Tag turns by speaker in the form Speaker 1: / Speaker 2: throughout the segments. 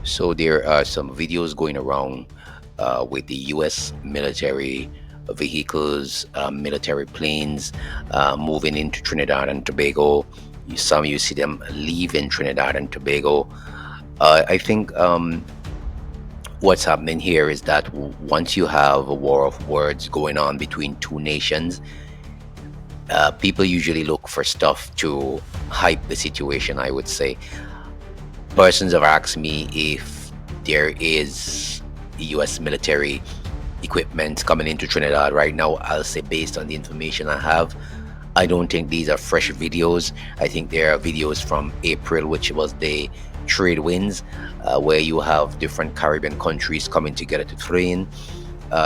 Speaker 1: So there are some videos going around with the U.S. military vehicles, military planes moving into Trinidad and Tobago. Some you see them leaving Trinidad and Tobago. I think what's happening here is that once you have a war of words going on between two nations, people usually look for stuff to hype the situation, I would say. Persons have asked me if there is US military equipment coming into Trinidad right now. I'll say, based on the information I have, I don't think these are fresh videos. I think there are videos from April, which was the trade winds, where you have different Caribbean countries coming together to train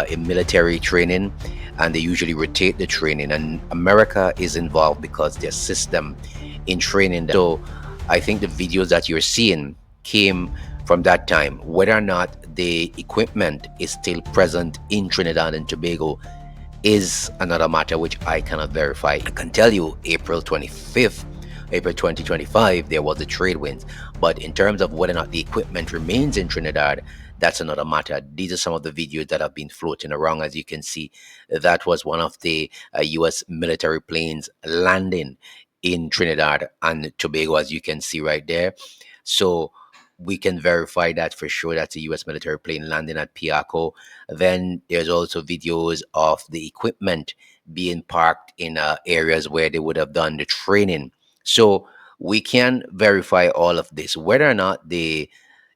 Speaker 1: in military training, and they usually rotate the training. And America is involved because their system in training. So I think the videos that you're seeing came from that time. Whether or not the equipment is still present in Trinidad and Tobago is another matter which I cannot verify. I can tell you April 25th, April 2025, there was the trade winds. But in terms of whether or not the equipment remains in Trinidad, that's another matter. These are some of the videos that have been floating around. As you can see, that was one of the US military planes landing in Trinidad and Tobago, as you can see right there. So we can verify that for sure. That's a US military plane landing at Piaco. Then there's also videos of the equipment being parked in areas where they would have done the training. So we can verify all of this. Whether or not the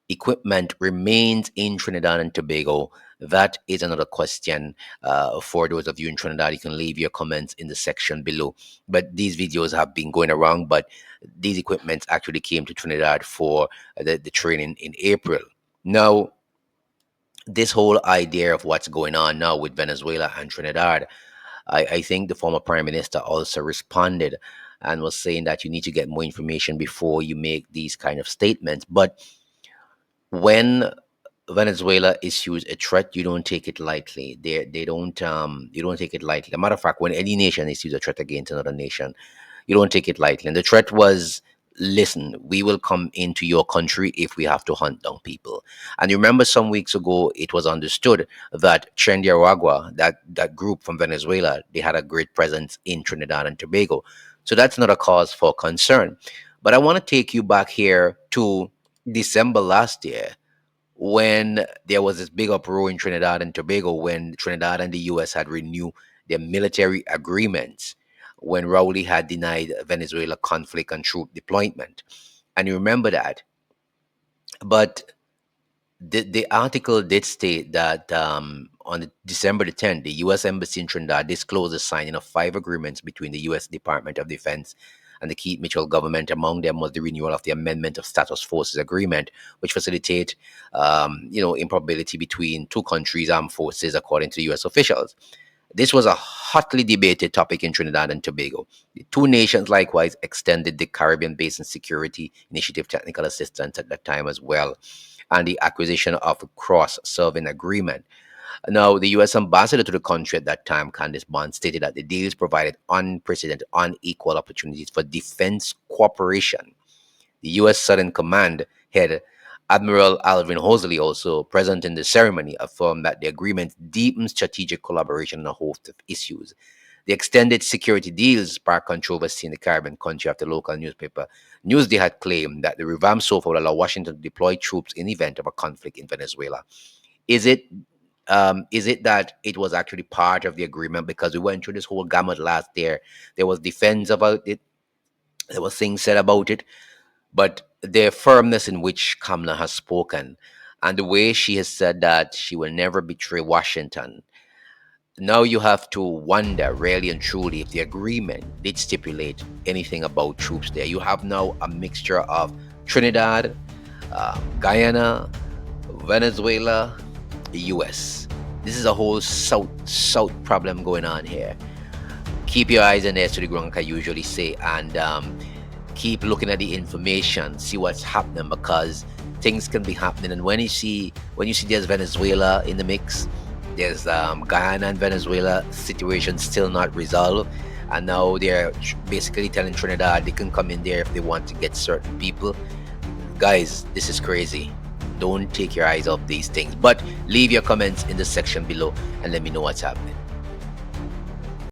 Speaker 1: equipment remains in Trinidad and Tobago, that is another question. For those of you in Trinidad, you can leave your comments in the section below. But these videos have been going around, but these equipments actually came to Trinidad for the training in April. Now, this whole idea of what's going on now with Venezuela and Trinidad, I think the former prime minister also responded and was saying that you need to get more information before you make these kind of statements. But when Venezuela issues a threat, you don't take it lightly. They don't you don't take it lightly. As a matter of fact, when any nation issues a threat against another nation, you don't take it lightly. And the threat was, listen, we will come into your country if we have to hunt down people. And you remember some weeks ago, it was understood that Aragua, that group from Venezuela, they had a great presence in Trinidad and Tobago. So that's not a cause for concern. But I want to take you back here to December last year, when there was this big uproar in Trinidad and Tobago, when Trinidad and the US had renewed their military agreements, when Rowley had denied Venezuela conflict and troop deployment. And you remember that. But the article did state that on December the 10th, the U.S. Embassy in Trinidad disclosed the signing of 5 agreements between the U.S. Department of Defense and the Keith Mitchell government. Among them was the renewal of the Amendment of Status Forces Agreement, which facilitate, improbability between two countries' armed forces, according to U.S. officials. This was a hotly debated topic in Trinidad and Tobago. The two nations likewise extended the Caribbean Basin Security Initiative technical assistance at that time as well, and the acquisition of a cross-serving agreement. Now, the U.S. ambassador to the country at that time, Candice Bond, stated that the deals provided unprecedented, unequal opportunities for defense cooperation. The U.S. Southern Command head Admiral Alvin Hosley, also present in the ceremony, affirmed that the agreement deepens strategic collaboration on a host of issues. The extended security deals sparked controversy in the Caribbean country after local newspaper Newsday had claimed that the revamped SOFA will allow Washington to deploy troops in the event of a conflict in Venezuela. Is it is it that it was actually part of the agreement? Because we went through this whole gamut last year. There was defense about it. There was things said about it, but the firmness in which Kamala has spoken, and the way she has said that she will never betray Washington, now you have to wonder really and truly if the agreement did stipulate anything about troops there. You have now a mixture of Trinidad, Guyana, Venezuela, the US. This is a whole south problem going on here. Keep your eyes and ears to the ground, like I usually say, and keep looking at the information, see what's happening, because things can be happening. And when you see there's Venezuela in the mix, there's Guyana and Venezuela situation still not resolved, and now they're basically telling Trinidad they can come in there if they want to get certain people. Guys, this is crazy. Don't take your eyes off these things. But leave your comments in the section below and let me know what's happening.